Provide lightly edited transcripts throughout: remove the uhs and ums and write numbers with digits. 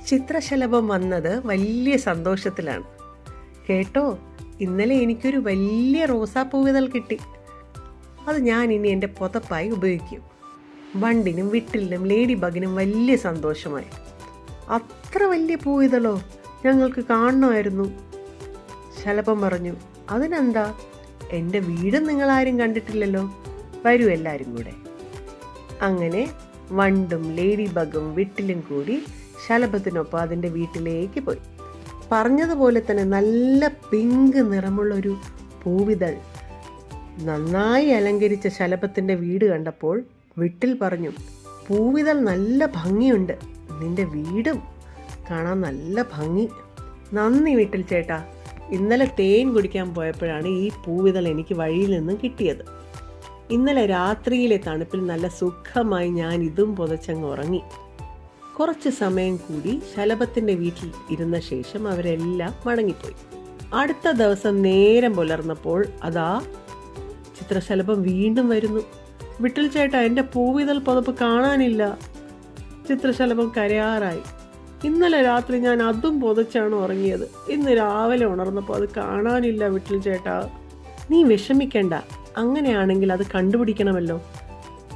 ചിത്രശലഭം വന്നത് വലിയ സന്തോഷത്തിലാണ്. കേട്ടോ, ഇന്നലെ എനിക്കൊരു വലിയ റോസാപ്പൂവിതൾ കിട്ടി. അത് ഞാൻ ഇനി എൻ്റെ പുതപ്പായി ഉപയോഗിക്കും. വണ്ടിനും വിട്ടിലിനും ലേഡി ബഗിനും വലിയ സന്തോഷമായി. അത്ര വലിയ പൂവിതളോ, ഞങ്ങൾക്ക് കാണണമായിരുന്നു. ശലഭം പറഞ്ഞു, അതിനെന്താ, എൻ്റെ വീടും നിങ്ങളാരും കണ്ടിട്ടില്ലല്ലോ, വരൂ എല്ലാവരും കൂടെ. അങ്ങനെ വണ്ടും ലേഡി ബഗും വിട്ടിലും കൂടി ശലഭത്തിനൊപ്പം അതിൻ്റെ വീട്ടിലേക്ക് പോയി. പറഞ്ഞതുപോലെ തന്നെ നല്ല പിങ്ക് നിറമുള്ളൊരു പൂവിതൾ നന്നായി അലങ്കരിച്ച ശലഭത്തിൻ്റെ വീട് കണ്ടപ്പോൾ വിട്ടിൽ പറഞ്ഞു, പൂവിതൾ നല്ല ഭംഗിയുണ്ട്, നിന്റെ വീടും കാണാൻ നല്ല ഭംഗി. നന്ദി വിട്ടിൽ ചേട്ടാ, ഇന്നലെ തേൻ കുടിക്കാൻ പോയപ്പോഴാണ് ഈ പൂവിതൾ എനിക്ക് വഴിയിൽ നിന്നും കിട്ടിയത്. ഇന്നലെ രാത്രിയിലെ തണുപ്പിൽ നല്ല സുഖമായി ഞാൻ ഇതും പുതച്ചങ്ങ് ഉറങ്ങി. കുറച്ച് സമയം കൂടി ശലഭത്തിൻ്റെ വീട്ടിൽ ഇരുന്ന ശേഷം അവരെല്ലാം മടങ്ങിപ്പോയി. അടുത്ത ദിവസം നേരം പുലർന്നപ്പോൾ അതാ ചിത്രശലഭം വീണ്ടും വരുന്നു. വിട്ടിൽ ചേട്ടാ, എൻ്റെ പൂവിതൾ പുതപ്പ് കാണാനില്ല. ചിത്രശലഭം കരയാറായി. ഇന്നലെ രാത്രി ഞാൻ അതും പുതച്ചാണ് ഉറങ്ങിയത്. ഇന്ന് രാവിലെ ഉണർന്നപ്പോൾ അത് കാണാനില്ല വിട്ടിൽ ചേട്ടാ. നീ വിഷമിക്കണ്ട, അങ്ങനെയാണെങ്കിൽ അത് കണ്ടുപിടിക്കണമല്ലോ.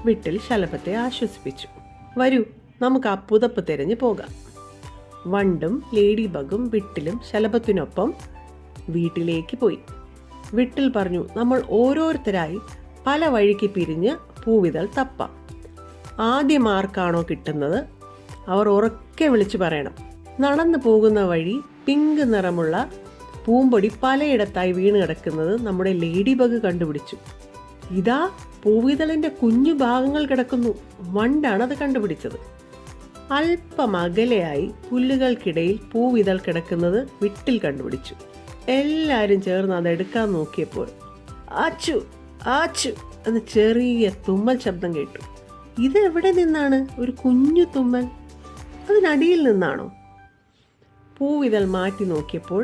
വിട്ടിൽ ശലഭത്തെ ആശ്വസിപ്പിച്ചു. വരൂ, നമുക്ക് ആ പുതപ്പ് തിരഞ്ഞു പോകാം. വണ്ടും ലേഡി ബഗും വിട്ടിലും ശലഭത്തിനൊപ്പം വീട്ടിലേക്ക് പോയി. വിട്ടിൽ പറഞ്ഞു, നമ്മൾ ഓരോരുത്തരായി പല വഴിക്ക് പിരിഞ്ഞ് പൂവിതൾ തപ്പാം. ആദ്യം ആർക്കാണോ കിട്ടുന്നത് അവർ ഉറക്കെ വിളിച്ചു പറയണം. നടന്നു പോകുന്ന വഴി പിങ്ക് നിറമുള്ള പൂമ്പൊടി പലയിടത്തായി വീണ് കിടക്കുന്നത് നമ്മുടെ ലേഡി ബഗ് കണ്ടുപിടിച്ചു. ഇതാ പൂവിതളിൻ്റെ കുഞ്ഞു ഭാഗങ്ങൾ കിടക്കുന്നു. വണ്ടാണ് അത് കണ്ടുപിടിച്ചത്. അല്പം അകലെയായി പുല്ലുകൾക്കിടയിൽ പൂവിതൾ കിടക്കുന്നത് വിട്ടിൽ കണ്ടുപിടിച്ചു. എല്ലാവരും ചേർന്ന് അതെടുക്കാൻ നോക്കിയപ്പോൾ ആച്ചു ആച്ചു എന്ന് ചെറിയ തുമ്മൽ ശബ്ദം കേട്ടു. ഇത് എവിടെ നിന്നാണ് ഒരു കുഞ്ഞു തുമ്മൽ? അതിനടിയിൽ നിന്നാണോ? പൂവിതൾ മാറ്റി നോക്കിയപ്പോൾ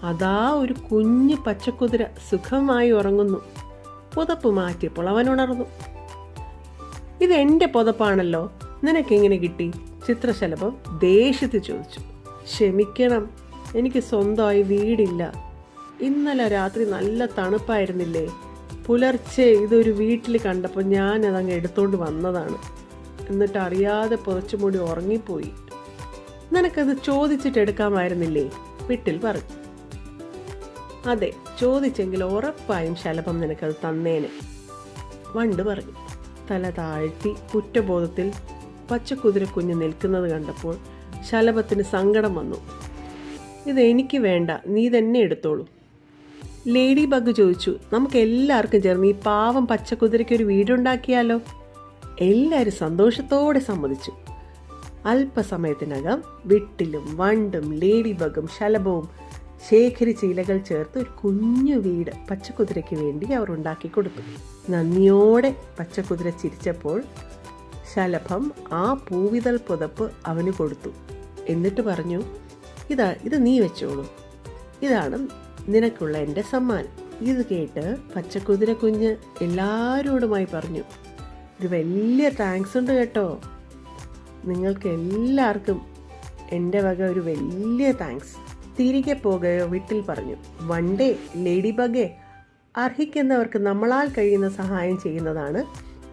അതാ ഒരു കുഞ്ഞു പച്ചക്കുതിര സുഖമായി ഉറങ്ങുന്നു. പുതപ്പ് മാറ്റിയപ്പോൾ അവൻ ഉണർന്നു. ഇത് എൻ്റെ പുതപ്പാണല്ലോ, നിനക്കെങ്ങനെ കിട്ടി? ചിത്രശലഭം ദേഷ്യത്തിൽ ചോദിച്ചു. ക്ഷമിക്കണം, എനിക്ക് സ്വന്തമായി വീടില്ല. ഇന്നലെ രാത്രി നല്ല തണുപ്പായിരുന്നില്ലേ? പുലർച്ചെ ഇതൊരു വീട്ടിൽ കണ്ടപ്പോൾ ഞാൻ അതങ്ങ് എടുത്തോണ്ട് വന്നതാണ്. എന്നിട്ട് അറിയാതെ പുതച്ചുമൂടി ഉറങ്ങിപ്പോയി. നിനക്കത് ചോദിച്ചിട്ട് എടുക്കാമായിരുന്നില്ലേ? വിട്ടിൽ പറഞ്ഞു. അതെ, ചോദിച്ചെങ്കിൽ ഉറപ്പായും ശലഭം നിനക്കത് തന്നേനെ, വണ്ട് പറഞ്ഞു. തല താഴ്ത്തി കുറ്റബോധത്തിൽ പച്ചക്കുതിര കുഞ്ഞ് നിൽക്കുന്നത് കണ്ടപ്പോൾ ശലഭത്തിന് സങ്കടം വന്നു. ഇതെനിക്ക് വേണ്ട, നീ തന്നെ എടുത്തോളൂ. ലേഡി ബഗ് ചോദിച്ചു, നമുക്ക് എല്ലാവർക്കും ചേർന്ന് ഈ പാവം പച്ചക്കുതിരയ്ക്ക് ഒരു വീടുണ്ടാക്കിയാലോ? എല്ലാവരും സന്തോഷത്തോടെ സമ്മതിച്ചു. അല്പസമയത്തിനകം വിട്ടിലും വണ്ടും ലേഡി ബഗും ശലഭവും ശേഖരിച്ച ഇലകൾ ചേർത്ത് ഒരു കുഞ്ഞു വീട് പച്ചക്കുതിരയ്ക്ക് വേണ്ടി അവർ ഉണ്ടാക്കി കൊടുത്തു. നന്ദിയോടെ പച്ചക്കുതിര ചിരിച്ചപ്പോൾ ശലഭം ആ പൂവിതൾ പുതപ്പ് അവന് കൊടുത്തു. എന്നിട്ട് പറഞ്ഞു, ഇത് നീ വെച്ചോളൂ, ഇതാണ് നിനക്കുള്ള എൻ്റെ സമ്മാനം. ഇത് കേട്ട് പച്ചക്കുതിര കുഞ്ഞ് എല്ലാവരോടുമായി പറഞ്ഞു, ഒരു വലിയ താങ്ക്സ് ഉണ്ട് കേട്ടോ. നിങ്ങൾക്ക് എല്ലാവർക്കും എൻ്റെ വക ഒരു വലിയ താങ്ക്സ്. തിരികെ പോകുകയോ? വിട്ടിൽ പറഞ്ഞു. വണ്ടേ, ലേഡി ബഗേ, അർഹിക്കുന്നവർക്ക് നമ്മളാൽ കഴിയുന്ന സഹായം ചെയ്യുന്നതാണ്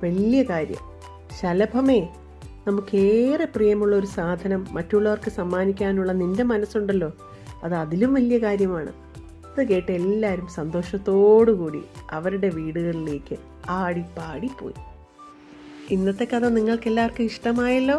വലിയ കാര്യം. ശലഭമേ, നമുക്കേറെ പ്രിയമുള്ള ഒരു സാധനം മറ്റുള്ളവർക്ക് സമ്മാനിക്കാനുള്ള നിന്റെ മനസ്സുണ്ടല്ലോ, അത് അതിലും വലിയ കാര്യമാണ്. അത് കേട്ട് എല്ലാവരും സന്തോഷത്തോടുകൂടി അവരുടെ വീടുകളിലേക്ക് ആടിപ്പാടി പോയി. ഇന്നത്തെ കഥ നിങ്ങൾക്ക് എല്ലാവർക്കും ഇഷ്ടമായല്ലോ?